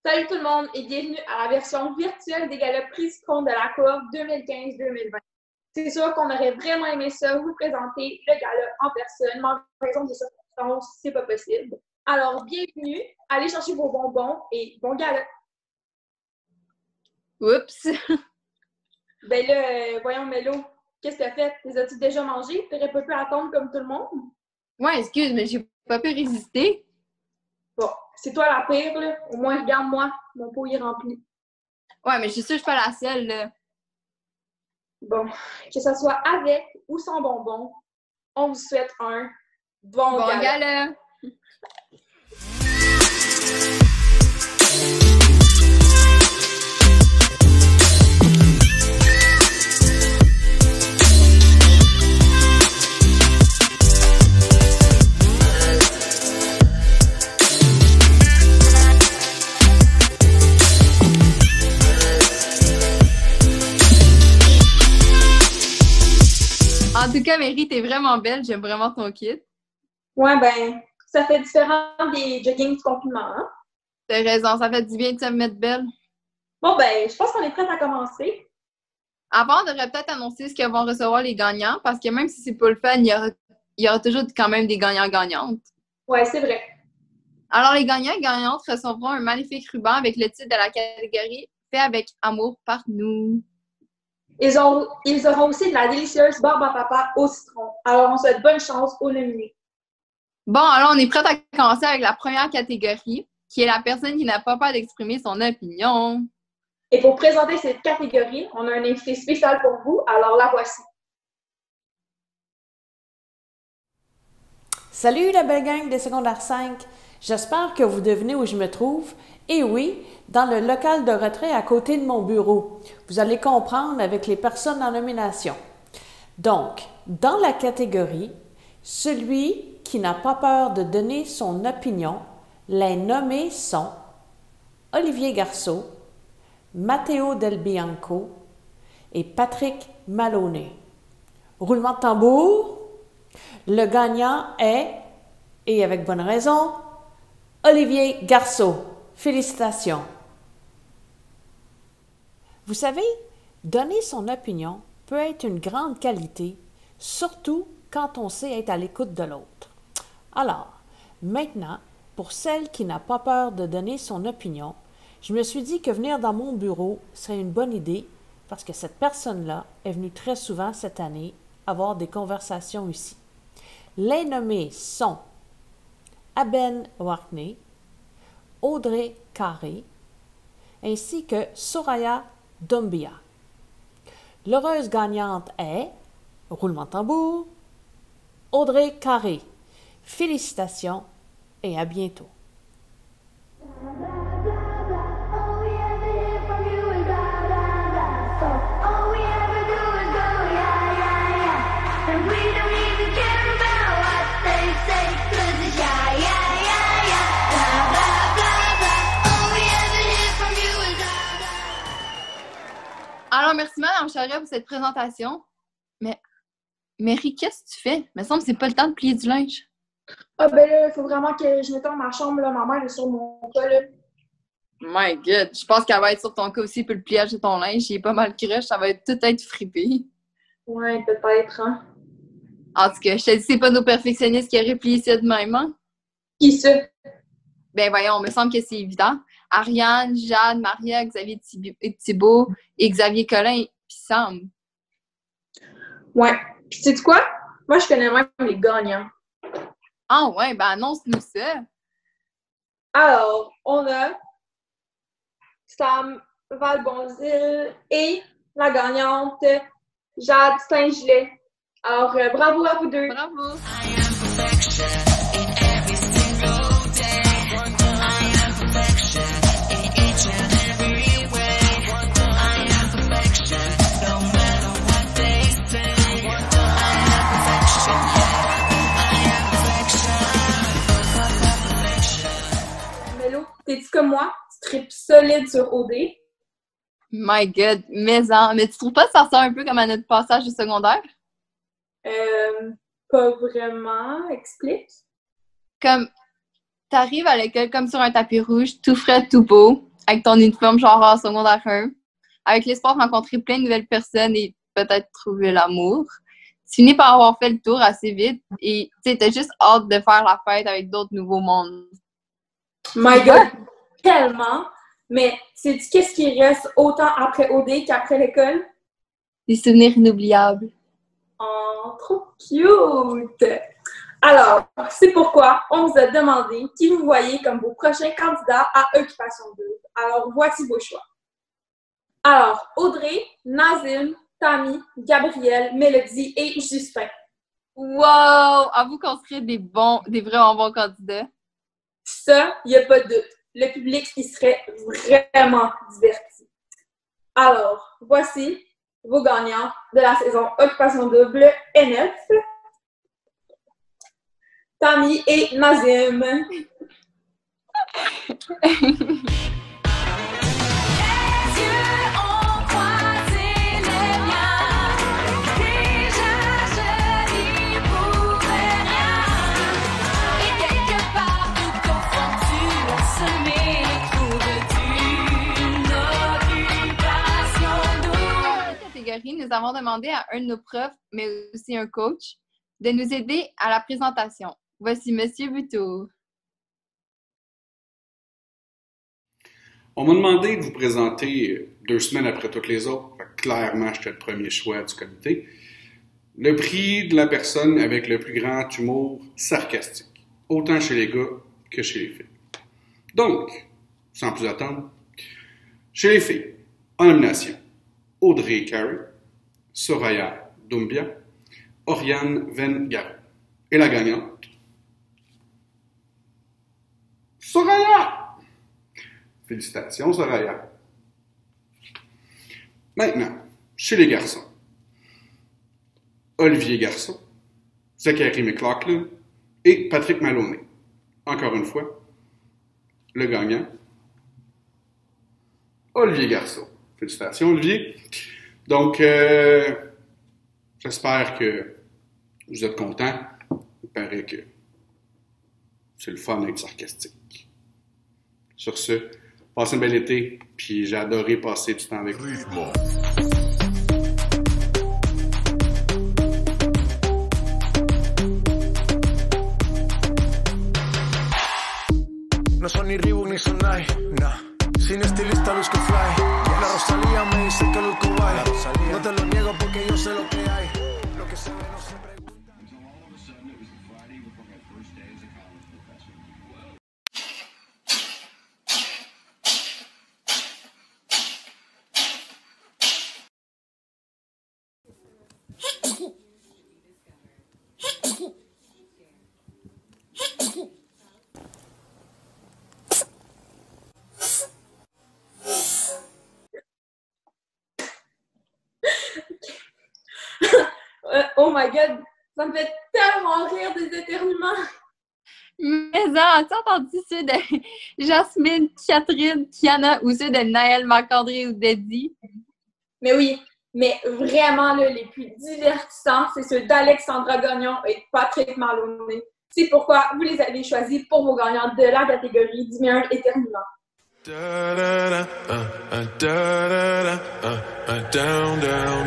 Salut tout le monde et bienvenue à la version virtuelle des galas Priscon de la cohorte 2015-2020. C'est sûr qu'on aurait vraiment aimé ça, vous présenter le gala en personne, mais en raison des circonstances, c'est pas possible. Alors, bienvenue, allez chercher vos bonbons et bon gala! Oups! Ben là, voyons Mélo, qu'est-ce que t'as fait? Les as-tu déjà mangés? T'aurais pas pu attendre comme tout le monde? Ouais, excuse, mais j'ai pas pu résister. Bon, c'est toi la pire, là. Au moins, regarde-moi, mon pot est rempli. Ouais, mais je suis sûre que je suis pas la seule, là. Bon, que ce soit avec ou sans bonbons, on vous souhaite un bon Bon gala. gala! En tout cas, Mary, t'es vraiment belle. J'aime vraiment ton kit. Ouais, ben, ça fait différent des joggings du confinement, hein? T'as raison, ça fait du bien de se mettre belle. Bon, ben, je pense qu'on est prêts à commencer. Avant, on devrait peut-être annoncer ce que vont recevoir les gagnants, parce que même si c'est pas le fun, il y aura toujours quand même des gagnants-gagnantes. Ouais, c'est vrai. Alors, les gagnants et gagnantes recevront un magnifique ruban avec le titre de la catégorie « Fait avec amour par nous ». Ils auront aussi de la délicieuse barbe à papa au citron. Alors, on souhaite bonne chance aux nominés. Bon, alors on est prêt à commencer avec la première catégorie, qui est la personne qui n'a pas peur d'exprimer son opinion. Et pour présenter cette catégorie, on a un invité spécial pour vous, alors la voici. Salut la belle gang des secondaires 5! J'espère que vous devinez où je me trouve. Et oui, dans le local de retrait à côté de mon bureau. Vous allez comprendre avec les personnes en nomination. Donc, dans la catégorie, celui qui n'a pas peur de donner son opinion, les nommés sont Olivier Garceau, Matteo Del Bianco et Patrick Maloney. Roulement de tambour. Le gagnant est, et avec bonne raison, Olivier Garceau. Félicitations. Vous savez, donner son opinion peut être une grande qualité, surtout quand on sait être à l'écoute de l'autre. Alors, maintenant, pour celle qui n'a pas peur de donner son opinion, je me suis dit que venir dans mon bureau serait une bonne idée parce que cette personne-là est venue très souvent cette année avoir des conversations ici. Les nommés sont Aben Warkney, Audrey Carré, ainsi que Soraya Doumbia. L'heureuse gagnante est, roulement de tambour, Audrey Carré. Félicitations et à bientôt. Alors, merci Madame Charest pour cette présentation. Mais, Mary, qu'est-ce que tu fais? Il me semble que c'est pas le temps de plier du linge. Ah ben là, il faut vraiment que je mette dans ma chambre, là. Ma mère est sur mon cas, là. My God, je pense qu'elle va être sur ton cas aussi pour le pliage de ton linge. Il est pas mal crush, ça va tout être fripé. Ouais, peut-être, hein. En tout cas, je te dis, c'est pas nos perfectionnistes qui auraient plié ça de même, hein? Qui ça? Ben voyons, il me semble que c'est évident. Ariane, Jade, Maria, Xavier Thibault et Xavier Collin, puis Sam. Ouais. Puis sais-tu quoi? Moi, je connais même les gagnants. Ah ouais, ben annonce-nous ça. Alors, on a Sam Valbonzil et la gagnante Jade Saint-Gilet. Alors, bravo à vous deux. Bravo. Mélo, t'es-tu comme moi? Tu tripes solide sur OD. My God, mais tu trouves pas que ça sert un peu comme à notre passage de secondaire? Pas vraiment. Explique. Comme, t'arrives à l'école comme sur un tapis rouge, tout frais, tout beau. avec ton uniforme genre en secondaire 1, avec l'espoir de rencontrer plein de nouvelles personnes et peut-être trouver l'amour. Tu finis par avoir fait le tour assez vite et tu t'as juste hâte de faire la fête avec d'autres nouveaux mondes. My God, tellement! Mais sais-tu qu'est-ce qui reste autant après OD qu'après l'école? Des souvenirs inoubliables. Oh, trop cute! Alors, c'est pourquoi on vous a demandé qui vous voyez comme vos prochains candidats à Occupation Double. Alors, voici vos choix. Alors, Audrey, Nazim, Tammy, Gabriel, Mélodie et Justin. Wow! Avoue qu'on serait des vraiment bons candidats. Ça, il n'y a pas de doute. Le public, il serait vraiment diverti. Alors, voici vos gagnants de la saison Occupation Double NF. Tammy et Nazim. Nous avons demandé à un de nos profs, mais aussi un coach, de nous aider à la présentation. Voici Monsieur Butour. On m'a demandé de vous présenter 2 semaines après toutes les autres. Clairement, j'étais le premier choix du comité. Le prix de la personne avec le plus grand humour sarcastique, autant chez les gars que chez les filles. Donc, sans plus attendre, chez les filles, en nomination, Audrey Carey, Soraya Doumbia, Oriane Vengaro. Et la gagnante, Soraya! Félicitations, Soraya. Maintenant, chez les garçons, Olivier Garçon, Zachary McLaughlin et Patrick Maloney. Encore une fois, le gagnant, Olivier Garçon. Félicitations, Olivier. Donc, j'espère que vous êtes contents. Il paraît que c'est le fun d'être sarcastique. Sur ce, passez un bel été, puis j'ai adoré passer du temps avec vous. No son ni Reebok ni Sonai, nah. Sin estilista luzco fly. La Rosalía me dice que luzco guay. No te lo niego porque yo sé lo que hay. Lo que se ve no se pregunta. Oh my God, ça me fait tellement rire des éternuements. Mais as-tu entendu ceux de Jasmine, Catherine, Kiana ou ceux de Naël, Marc-André ou Daddy? Mais oui, mais vraiment, là, les plus divertissants, c'est ceux d'Alexandra Gagnon et Patrick Maloney. C'est pourquoi vous les avez choisis pour vos gagnants de la catégorie du meilleur éternuement. Down, down, down.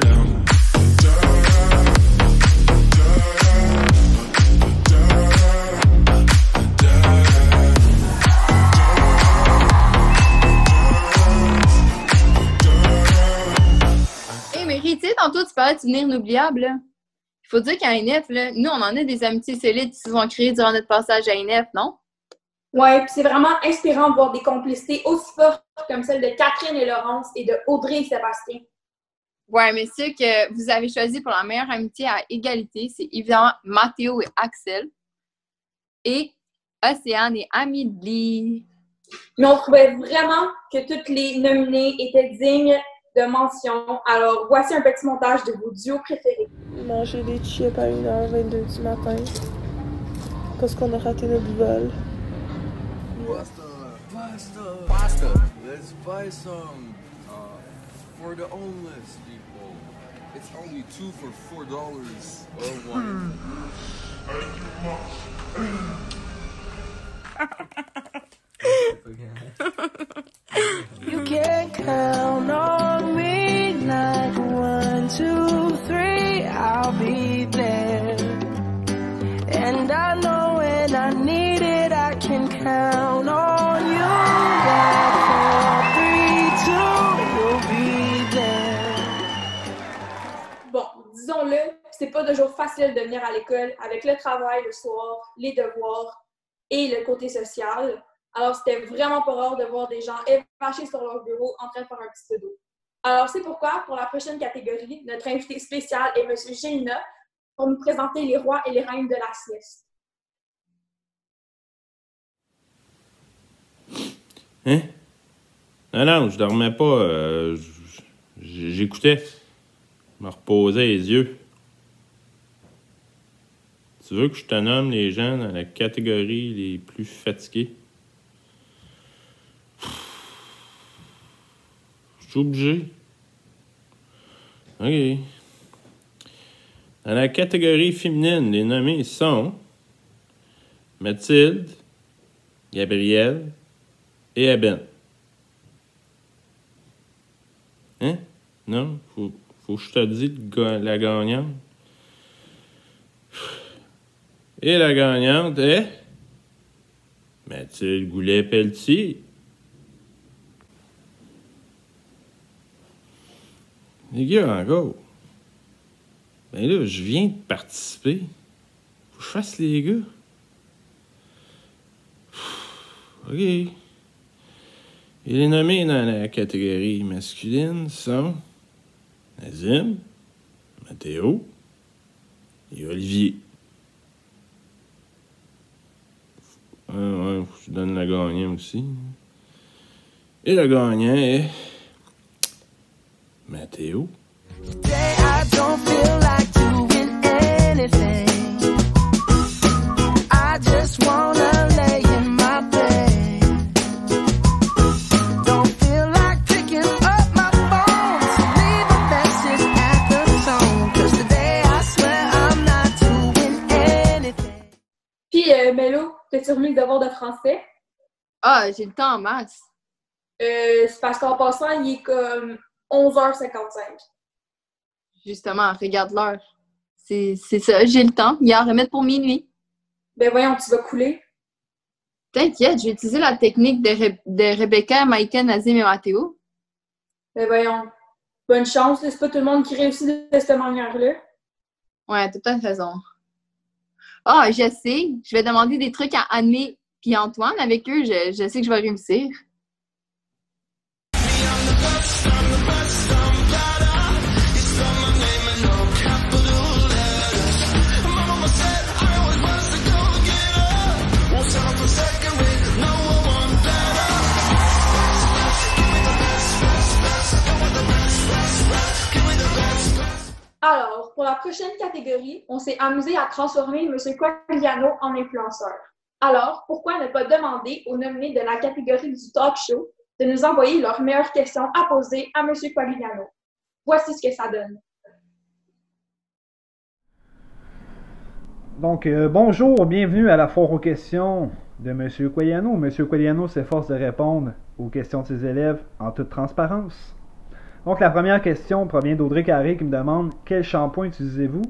Tu sais, tantôt, tu parlais de souvenirs inoubliables. Là. Il faut dire qu'à INF, là, nous, on en a des amitiés solides qui se sont créées durant notre passage à INF, non? Ouais, puis c'est vraiment inspirant de voir des complicités aussi fortes comme celles de Catherine et Laurence et de Audrey et Sébastien. Ouais, mais ceux que vous avez choisis pour la meilleure amitié à égalité, c'est évidemment Mathéo et Axel et Océane et Amélie. Mais on trouvait vraiment que toutes les nominées étaient dignes de mention. Alors, voici un petit montage de vos duos préférés. Manger des chips à 1h22 du matin parce qu'on a raté notre vol. Pasta. Let's buy some for the homeless people. It's only 2 for $4 or one. count on me like 1, 2, 3, I'll be there. And I know when I need it, I can count on you. Like 4, 3, 2, you'll be there. Bon, disons-le, c'est pas toujours facile de venir à l'école avec le travail le soir, les devoirs et le côté social. Alors, c'était vraiment pas rare de voir des gens évachés sur leur bureau en train de faire un petit dodo. Alors, c'est pourquoi, pour la prochaine catégorie, notre invité spécial est M. Gélina pour nous présenter les rois et les reines de la sieste. Hein? Non, je dormais pas. J'écoutais. Je me reposais les yeux. Tu veux que je te nomme les gens dans la catégorie les plus fatigués? Je suis obligé. OK. Dans la catégorie féminine, les nommés sont Mathilde, Gabrielle et Eben. Hein? Non? Faut que je te dise la gagnante. Et la gagnante est Mathilde Goulet-Pelletier. Les gars, encore. Ben là, je viens de participer. Faut que je fasse les gars. OK. Et les nommés dans la catégorie masculine sont Nazim, Mathéo et Olivier. Ouais, faut que je donne la gagnante aussi. Et le gagnant est Mathéo. Today I don't feel like doing anything. I just wanna lay in my bed. Don't feel like picking up my phone to leave a message at the tone. 'Cause today I swear I'm not doing anything. Puis, Mélo, t'as-tu remis le devoir de français? Ah, j'ai le temps en masse. C'est parce qu'en passant, il est comme 11h55. Justement, regarde l'heure. C'est ça, j'ai le temps. Il y a à remettre pour minuit. Ben voyons, tu vas couler. T'inquiète, je vais utiliser la technique de Rebecca, Maïka, Nazim et Mathéo. Ben voyons, bonne chance, c'est pas tout le monde qui réussit de cette manière-là. Ouais, t'as peut-être raison. Ah, je sais. Je vais demander des trucs à Anne et Antoine. Avec eux, je sais que je vais réussir. Alors, pour la prochaine catégorie, on s'est amusé à transformer M. Quagliano en influenceur. Alors, pourquoi ne pas demander aux nominés de la catégorie du talk show de nous envoyer leurs meilleures questions à poser à M. Quagliano? Voici ce que ça donne. Donc, bonjour, bienvenue à la foire aux questions de M. Quagliano. M. Quagliano s'efforce de répondre aux questions de ses élèves en toute transparence. Donc, la première question provient d'Audrey Carré qui me demande « Quel shampoing utilisez-vous? »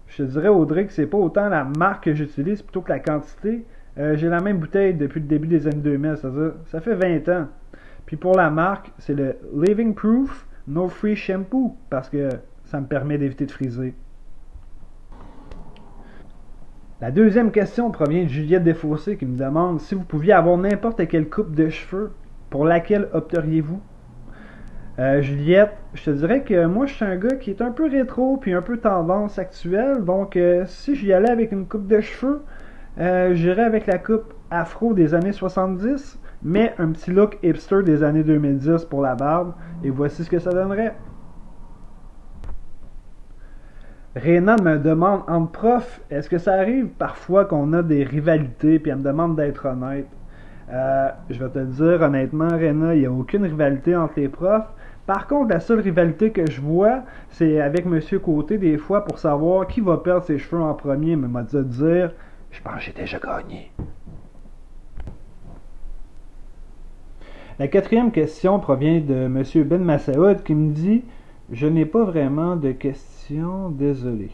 Je te dirais, Audrey, que c'est pas autant la marque que j'utilise plutôt que la quantité. J'ai la même bouteille depuis le début des années 2000, c'est-à-dire ça fait 20 ans. Puis pour la marque, c'est le Living Proof No Free Shampoo parce que ça me permet d'éviter de friser. La deuxième question provient de Juliette Desfossés qui me demande si vous pouviez avoir n'importe quelle coupe de cheveux, pour laquelle opteriez-vous? Juliette, je te dirais que moi je suis un gars qui est un peu rétro puis un peu tendance actuelle, donc si j'y allais avec une coupe de cheveux, j'irais avec la coupe afro des années 70, mais un petit look hipster des années 2010 pour la barbe, et voici ce que ça donnerait. Réna me demande, entre profs, est-ce que ça arrive parfois qu'on a des rivalités, puis elle me demande d'être honnête. Je vais te le dire honnêtement, Réna, il n'y a aucune rivalité entre les profs. Par contre, la seule rivalité que je vois, c'est avec M. Côté, des fois, pour savoir qui va perdre ses cheveux en premier, mais m'a dit de dire, je pense que j'ai déjà gagné. La quatrième question provient de M. Ben Massaoud qui me dit « Je n'ai pas vraiment de questions, désolé. »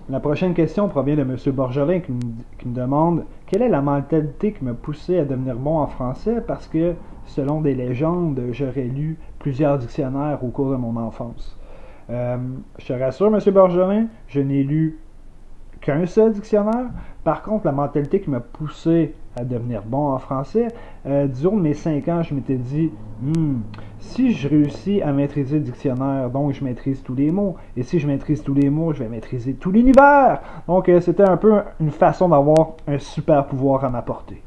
La prochaine question provient de M. Borgelin qui me demande « Quelle est la mentalité qui m'a poussé à devenir bon en français parce que, selon des légendes, j'aurais lu plusieurs dictionnaires au cours de mon enfance. » Je te rassure, M. Borgelin, je n'ai lu qu'un seul dictionnaire. Par contre, la mentalité qui m'a poussé à devenir bon en français, durant mes 5 ans, je m'étais dit si je réussis à maîtriser le dictionnaire, donc je maîtrise tous les mots, et si je maîtrise tous les mots, je vais maîtriser tout l'univers. Donc, c'était un peu une façon d'avoir un super pouvoir à m'apporter.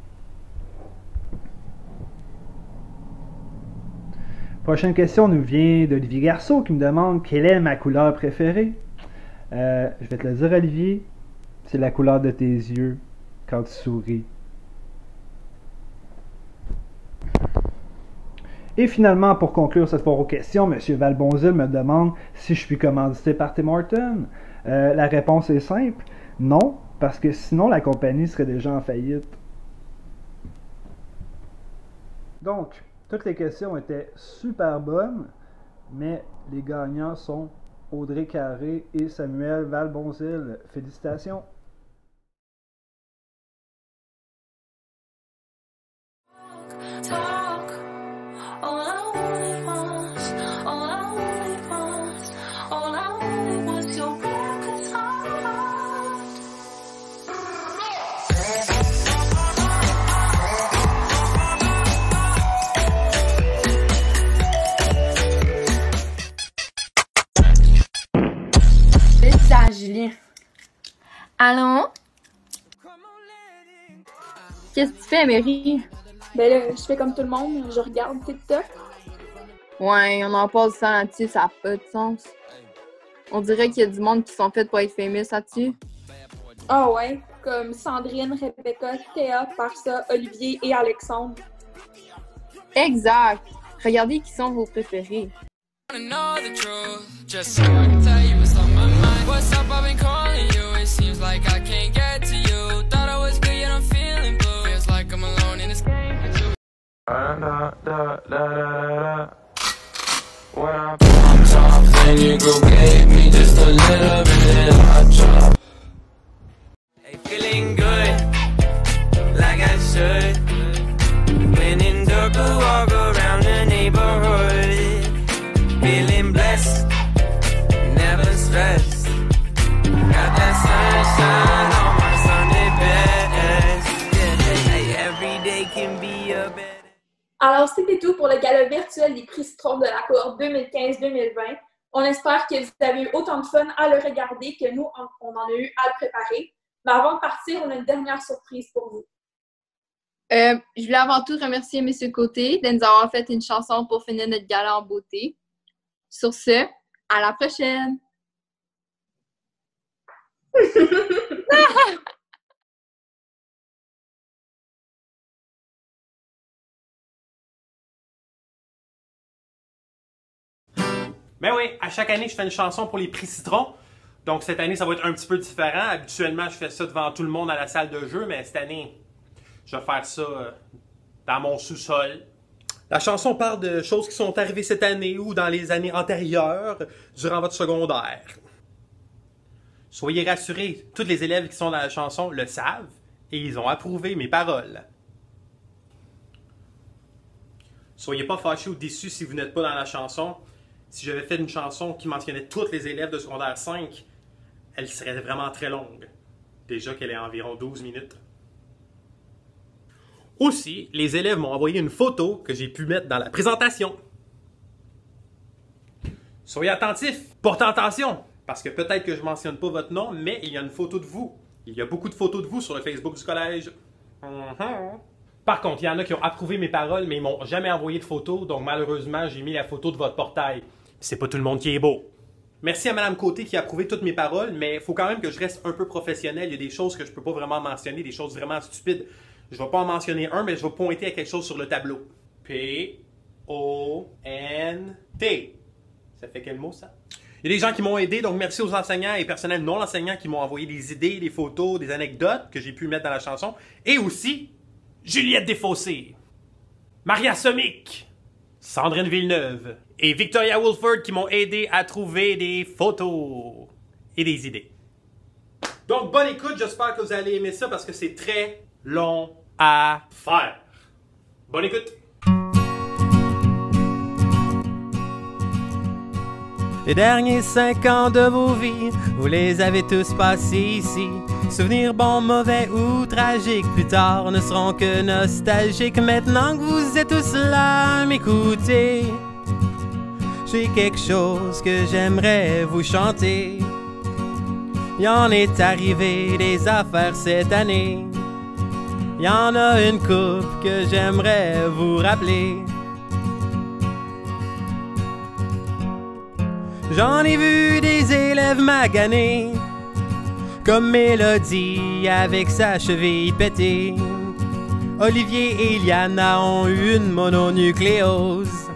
Prochaine question nous vient d'Olivier Garceau qui me demande quelle est ma couleur préférée. Je vais te le dire, Olivier, c'est la couleur de tes yeux quand tu souris. Et finalement, pour conclure cette foire aux questions, M. Valbonzil me demande si je suis commandité par Tim Hortons. La réponse est simple, non, parce que sinon la compagnie serait déjà en faillite. Donc, toutes les questions étaient super bonnes, mais les gagnants sont Audrey Carré et Samuel Valbonzil. Félicitations! Julien. Allô? Qu'est-ce que tu fais, Mary? Ben là, je fais comme tout le monde, je regarde TikTok. Ouais, on en passe du temps là-dessus, ça n'a pas de sens. On dirait qu'il y a du monde qui sont faits pour être famous là-dessus. Ah ouais, comme Sandrine, Rebecca, Théa, Parsa, Olivier et Alexandre. Exact. Regardez qui sont vos préférés. What's up, I've been calling you. It seems like I can't get to you. Thought I was good, yet I'm feeling blue. Feels like I'm alone in this game. When I popped off, then your girl gave me just a little bit of drop. Hey, feeling good, like I should. When in dark, I walk around the neighborhood. Feeling blessed, never stressed. Got that sunshine on my Sunday best. Yeah, every day can be a better. Alors, c'était tout pour le gala virtuel des prix Citron de la cohorte 2015-2020. On espère que vous avez eu autant de fun à le regarder que nous, on en a eu à le préparer. Mais avant de partir, on a une dernière surprise pour vous. Je voulais avant tout remercier M. Côté de nous avoir fait une chanson pour finir notre gala en beauté. Sur ce, à la prochaine! Ben oui, à chaque année, je fais une chanson pour les prix Citron. Donc cette année, ça va être un petit peu différent. Habituellement, je fais ça devant tout le monde à la salle de jeu, mais cette année, je vais faire ça dans mon sous-sol. La chanson parle de choses qui sont arrivées cette année ou dans les années antérieures, durant votre secondaire. Soyez rassurés, tous les élèves qui sont dans la chanson le savent et ils ont approuvé mes paroles. Soyez pas fâchés ou déçus si vous n'êtes pas dans la chanson. Si j'avais fait une chanson qui mentionnait tous les élèves de secondaire 5, elle serait vraiment très longue. Déjà qu'elle est environ 12 minutes. Aussi, les élèves m'ont envoyé une photo que j'ai pu mettre dans la présentation. Soyez attentifs, portez attention, parce que peut-être que je ne mentionne pas votre nom, mais il y a une photo de vous. Il y a beaucoup de photos de vous sur le Facebook du collège. Par contre, il y en a qui ont approuvé mes paroles, mais ils m'ont jamais envoyé de photo, donc malheureusement, j'ai mis la photo de votre portail. C'est pas tout le monde qui est beau. Merci à Mme Côté qui a approuvé toutes mes paroles, mais il faut quand même que je reste un peu professionnel. Il y a des choses que je peux pas vraiment mentionner, des choses vraiment stupides. Je vais pas en mentionner un, mais je vais pointer à quelque chose sur le tableau. P-O-N-T. Ça fait quel mot, ça? Il y a des gens qui m'ont aidé, donc merci aux enseignants et personnels non enseignants qui m'ont envoyé des idées, des photos, des anecdotes que j'ai pu mettre dans la chanson. Et aussi, Juliette Desfossés, Maria Somic, Sandrine Villeneuve et Victoria Wolford qui m'ont aidé à trouver des photos et des idées. Donc, bonne écoute, j'espère que vous allez aimer ça parce que c'est très long à faire. Bonne écoute! Les derniers 5 ans de vos vies, vous les avez tous passés ici. Souvenirs bons, mauvais ou tragiques, plus tard ne seront que nostalgiques. Maintenant que vous êtes tous là à m'écouter, j'ai quelque chose que j'aimerais vous chanter. Y en est arrivé des affaires cette année. Y en a une couple que j'aimerais vous rappeler. J'en ai vu des élèves maganés, comme Mélodie avec sa cheville pétée. Olivier et Iliana ont eu une mononucléose.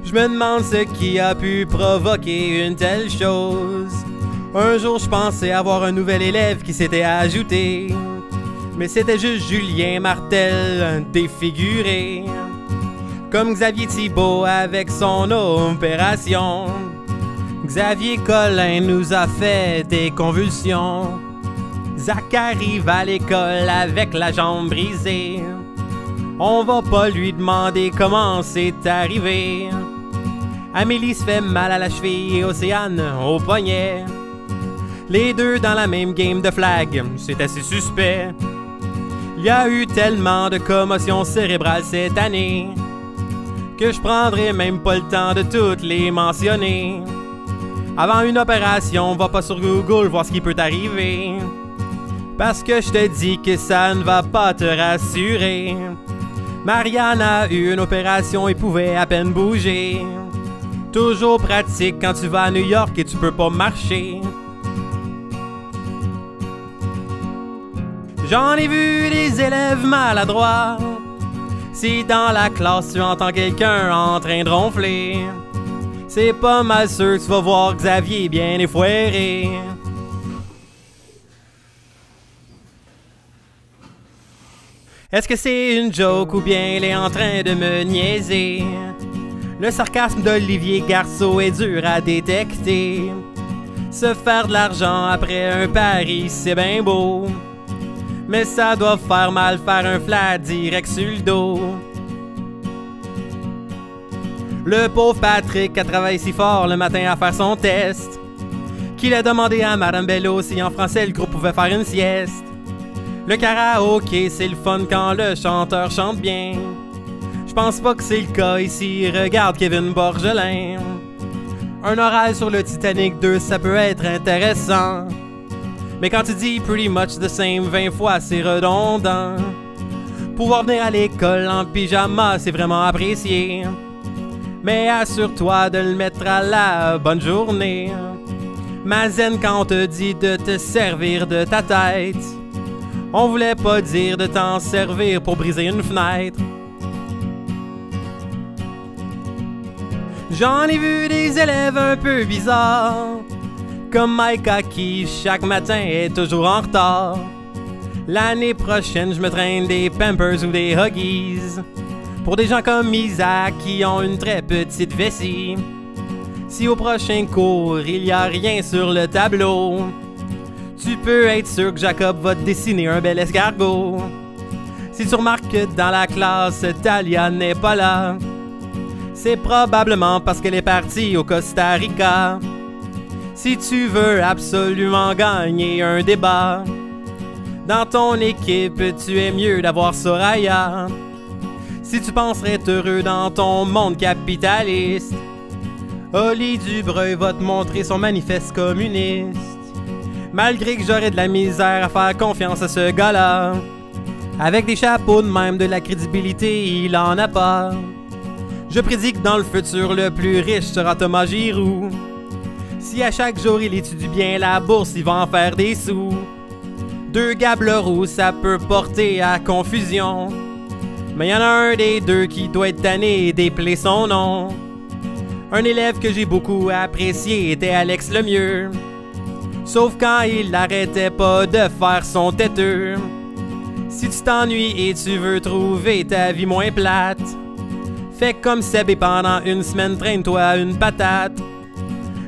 Je me demande ce qui a pu provoquer une telle chose. Un jour je pensais avoir un nouvel élève qui s'était ajouté, mais c'était juste Julien Martel défiguré, comme Xavier Thibault avec son opération. Xavier Collin nous a fait des convulsions. Zach arrive à l'école avec la jambe brisée. On va pas lui demander comment c'est arrivé. Amélie se fait mal à la cheville et Océane au poignet. Les deux dans la même game de flag, c'est assez suspect. Il y a eu tellement de commotions cérébrales cette année que je prendrai même pas le temps de toutes les mentionner. Avant une opération, va pas sur Google voir ce qui peut t'arriver, parce que je te dis que ça ne va pas te rassurer. Marianne a eu une opération et pouvait à peine bouger. Toujours pratique quand tu vas à New York et tu peux pas marcher. J'en ai vu des élèves maladroits. Si dans la classe tu entends quelqu'un en train de ronfler, c'est pas mal sûr que tu vas voir Xavier bien effoiré. Est-ce que c'est une joke ou bien il est en train de me niaiser? Le sarcasme d'Olivier Garceau est dur à détecter. Se faire de l'argent après un pari, c'est bien beau, mais ça doit faire mal faire un flat direct sur le dos. Le pauvre Patrick a travaillé si fort le matin à faire son test qu'il a demandé à Madame Bello si en français le groupe pouvait faire une sieste. Le karaoké, c'est le fun quand le chanteur chante bien. Je pense pas que c'est le cas ici, regarde Kevin Borgelin. Un oral sur le Titanic 2, ça peut être intéressant, mais quand tu dis pretty much the same 20 fois, c'est redondant. Pouvoir venir à l'école en pyjama, c'est vraiment apprécié, mais assure-toi de le mettre à la bonne journée. Mazen, quand on te dit de te servir de ta tête, on voulait pas dire de t'en servir pour briser une fenêtre. J'en ai vu des élèves un peu bizarres, comme Micah qui chaque matin est toujours en retard. L'année prochaine, je me traîne des Pampers ou des Huggies pour des gens comme Isaac qui ont une très petite vessie. Si au prochain cours, il y a rien sur le tableau, tu peux être sûr que Jacob va te dessiner un bel escargot. Si tu remarques que dans la classe, Talia n'est pas là, c'est probablement parce qu'elle est partie au Costa Rica. Si tu veux absolument gagner un débat, dans ton équipe, tu es mieux d'avoir Soraya. Si tu penserais être heureux dans ton monde capitaliste, Oli Dubreuil va te montrer son manifeste communiste. Malgré que j'aurais de la misère à faire confiance à ce gars-là, avec des chapeaux de même de la crédibilité, il en a pas. Je prédis que dans le futur, le plus riche sera Thomas Giroux. Si à chaque jour il étudie bien la bourse, il va en faire des sous. Deux gableroux, ça peut porter à confusion, mais y en a un des deux qui doit être tanné d'épeler son nom. Un élève que j'ai beaucoup apprécié était Alex Lemieux. Sauf quand il n'arrêtait pas de faire son têteux. Si tu t'ennuies et tu veux trouver ta vie moins plate, fais comme Seb et pendant une semaine traîne-toi une patate.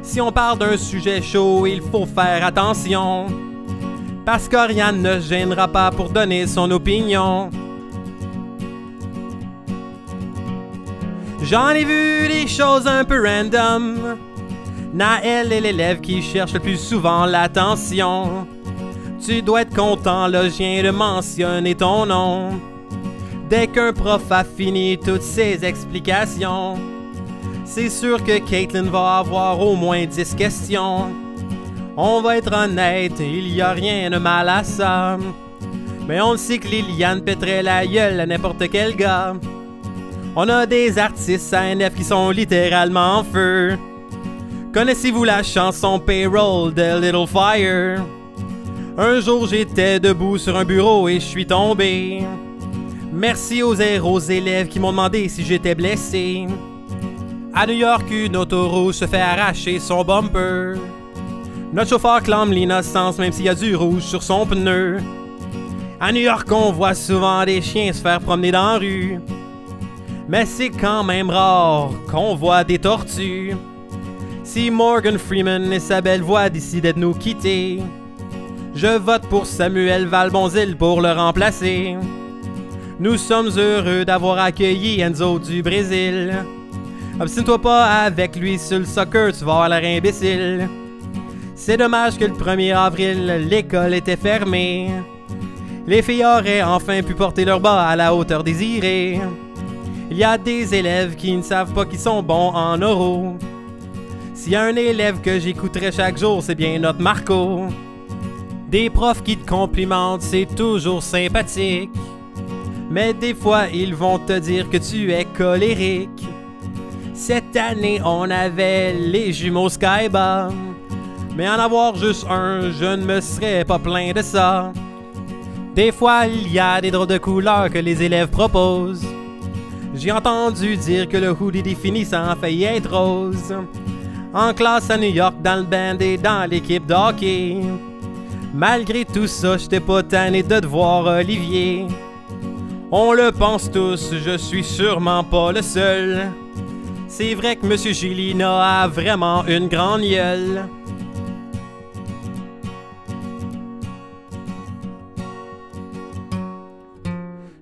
Si on parle d'un sujet chaud, il faut faire attention, parce qu'Oriane ne se gênera pas pour donner son opinion. J'en ai vu des choses un peu random. Naël est l'élève qui cherche le plus souvent l'attention. Tu dois être content, là, je viens de mentionner ton nom. Dès qu'un prof a fini toutes ses explications, c'est sûr que Caitlin va avoir au moins 10 questions. On va être honnête, il y a rien de mal à ça. Mais on sait que Liliane pèterait la gueule à n'importe quel gars. On a des artistes à NF qui sont littéralement en feu. Connaissez-vous la chanson Payroll de Little Fire? Un jour j'étais debout sur un bureau et je suis tombé. Merci aux élèves qui m'ont demandé si j'étais blessé. À New York, une auto rouge se fait arracher son bumper. Notre chauffeur clame l'innocence même s'il y a du rouge sur son pneu. À New York, on voit souvent des chiens se faire promener dans la rue. Mais c'est quand même rare qu'on voit des tortues. Si Morgan Freeman et sa belle voix décident de nous quitter, je vote pour Samuel Valbonzil pour le remplacer. Nous sommes heureux d'avoir accueilli Enzo du Brésil. Obstine-toi pas avec lui sur le soccer, tu vas avoir l'air imbécile. C'est dommage que le 1er avril, l'école était fermée. Les filles auraient enfin pu porter leur bas à la hauteur désirée. Il y a des élèves qui ne savent pas qu'ils sont bons en oraux. S'il y a un élève que j'écouterai chaque jour, c'est bien notre Marco. Des profs qui te complimentent, c'est toujours sympathique. Mais des fois, ils vont te dire que tu es colérique. Cette année, on avait les jumeaux Skyba. Mais en avoir juste un, je ne me serais pas plaint de ça. Des fois, il y a des drôles de couleurs que les élèves proposent. J'ai entendu dire que le hoodie définissant a failli être rose. En classe à New York, dans le band et dans l'équipe de hockey. Malgré tout ça, j'étais pas tanné de te voir, Olivier. On le pense tous, je suis sûrement pas le seul. C'est vrai que Monsieur Gélina a vraiment une grande gueule.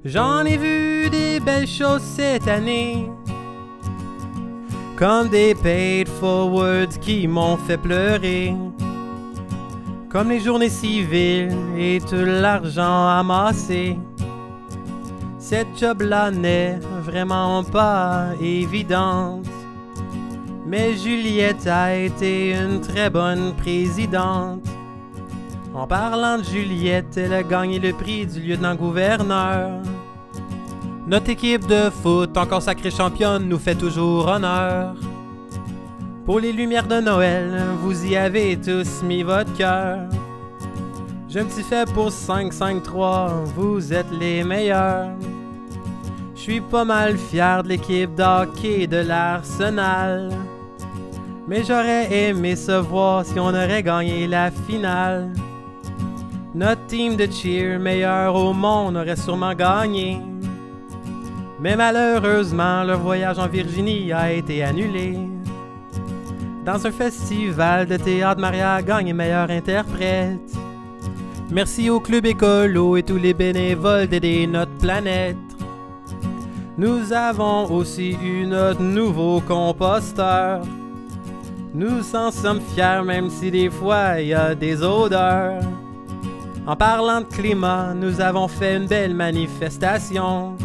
J'en ai vu des belles choses cette année, comme des paid forwards qui m'ont fait pleurer, comme les journées civiles et tout l'argent amassé. Cette job-là n'est vraiment pas évidente, mais Juliette a été une très bonne présidente. En parlant de Juliette, elle a gagné le prix du lieutenant-gouverneur. Notre équipe de foot, encore sacrée championne, nous fait toujours honneur. Pour les lumières de Noël, vous y avez tous mis votre cœur. J'ai un petit fait pour 5-5-3, vous êtes les meilleurs. Je suis pas mal fier de l'équipe d'hockey de l'Arsenal. Mais j'aurais aimé savoir si on aurait gagné la finale. Notre team de cheer meilleur au monde aurait sûrement gagné. Mais malheureusement, leur voyage en Virginie a été annulé. Dans un festival de théâtre, Maria a gagné meilleur interprète. Merci au club écolo et tous les bénévoles d'aider notre planète. Nous avons aussi eu notre nouveau composteur. Nous en sommes fiers même si des fois il y a des odeurs. En parlant de climat, nous avons fait une belle manifestation.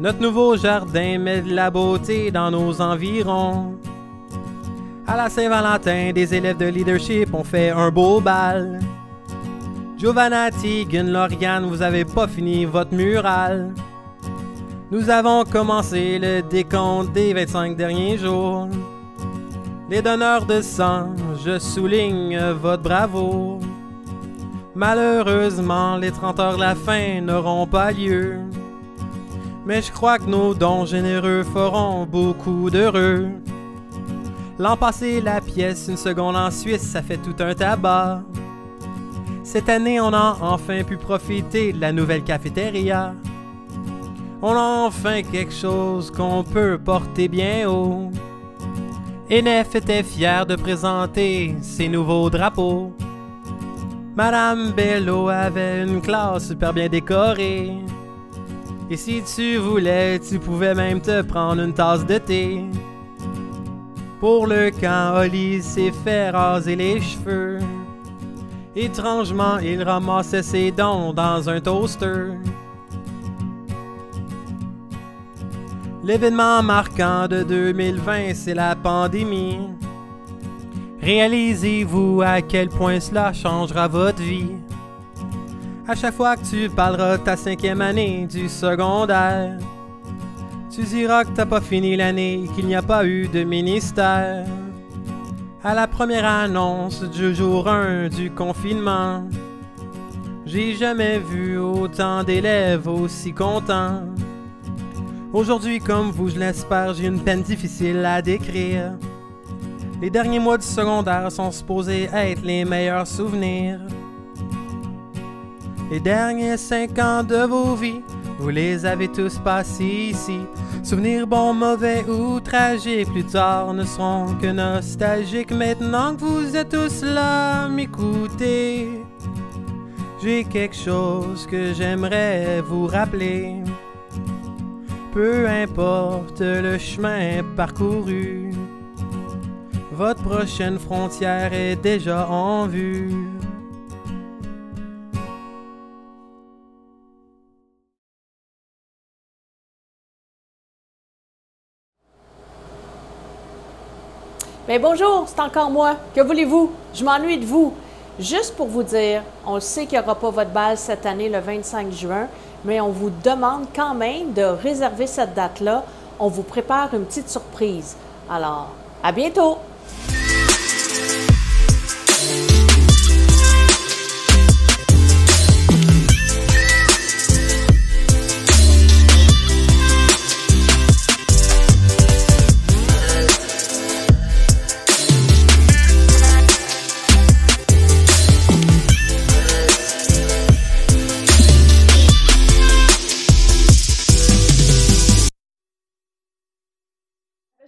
Notre nouveau jardin met de la beauté dans nos environs. À la Saint-Valentin, des élèves de leadership ont fait un beau bal. Giovanna, Tegan, Lauriane, vous avez pas fini votre mural. Nous avons commencé le décompte des 25 derniers jours. Les donneurs de sang, je souligne votre bravoure. Malheureusement, les 30 heures de la fin n'auront pas lieu. Mais je crois que nos dons généreux feront beaucoup d'heureux. L'an passé, la pièce, une seconde en Suisse, ça fait tout un tabac. Cette année, on a enfin pu profiter de la nouvelle cafétéria. On a enfin quelque chose qu'on peut porter bien haut. Enef était fier de présenter ses nouveaux drapeaux. Madame Bello avait une classe super bien décorée. Et si tu voulais, tu pouvais même te prendre une tasse de thé. Pour le camp, Oli s'est fait raser les cheveux. Étrangement, il ramassait ses dons dans un toaster. L'événement marquant de 2020, c'est la pandémie. Réalisez-vous à quel point cela changera votre vie. À chaque fois que tu parleras de ta 5e année du secondaire, tu diras que t'as pas fini l'année, qu'il n'y a pas eu de ministère. À la première annonce du jour 1 du confinement, j'ai jamais vu autant d'élèves aussi contents. Aujourd'hui, comme vous, je l'espère, j'ai une peine difficile à décrire. Les derniers mois du secondaire sont supposés être les meilleurs souvenirs. Les derniers 5 ans de vos vies, vous les avez tous passés ici. Souvenirs bons, mauvais ou tragiques, plus tard ne seront que nostalgiques. Maintenant que vous êtes tous là, m'écoutez, j'ai quelque chose que j'aimerais vous rappeler. Peu importe le chemin parcouru, votre prochaine frontière est déjà en vue. Mais bonjour, c'est encore moi. Que voulez-vous? Je m'ennuie de vous. Juste pour vous dire, on sait qu'il n'y aura pas votre bal cette année le 25 juin, mais on vous demande quand même de réserver cette date-là. On vous prépare une petite surprise. Alors, à bientôt!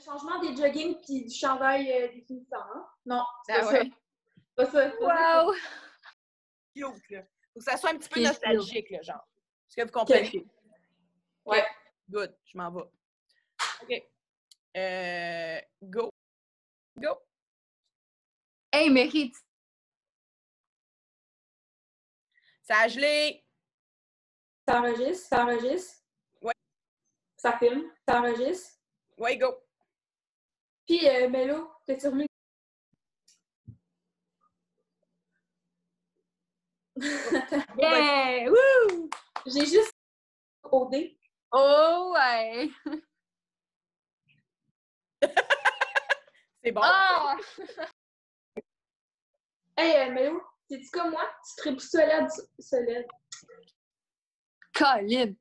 Changement des joggings puis du chandail définissant, hein? Non, c'est Ah pas ouais. ça. Pas ça. Wow! Cute, là. Faut que ça soit un petit peu Qui est nostalgique, là, genre. Est-ce que vous comprenez? Ouais. Good, je m'en vais. OK. Go. Go. Hey, mérite. Ça a gelé. Ça enregistre, ça enregistre. Ouais. Ça filme, ça enregistre. Ouais, go. Puis, Mélo, t'es-tu revenu? Yeah! Woo! J'ai juste OD. Oh, ouais! C'est bon. Ah! Hey, Mélo, c'est-tu comme moi? Tu tripes solide. Colin!